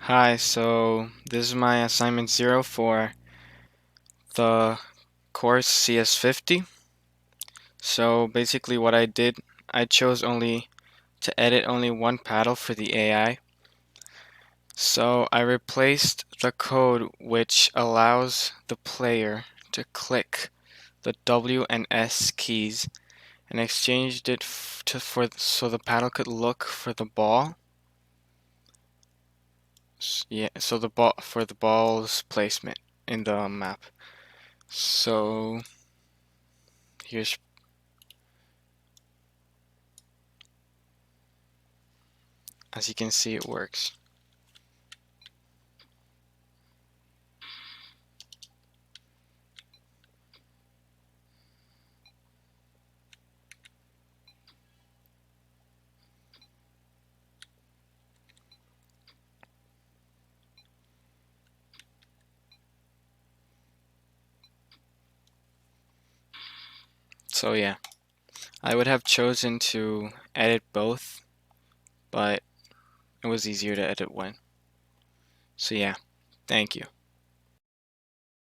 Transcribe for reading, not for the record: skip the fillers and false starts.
Hi, so this is my assignment 0 for the course CS50. So basically what I did, I chose only to edit only one paddle for the AI. So I replaced the code which allows the player to click the W and S keys and exchanged it so the paddle could look for the ball. Yeah, so the ball for the ball's placement in the map. So here's as you can see, it works. So yeah, I would have chosen to edit both, but it was easier to edit one. So yeah, thank you.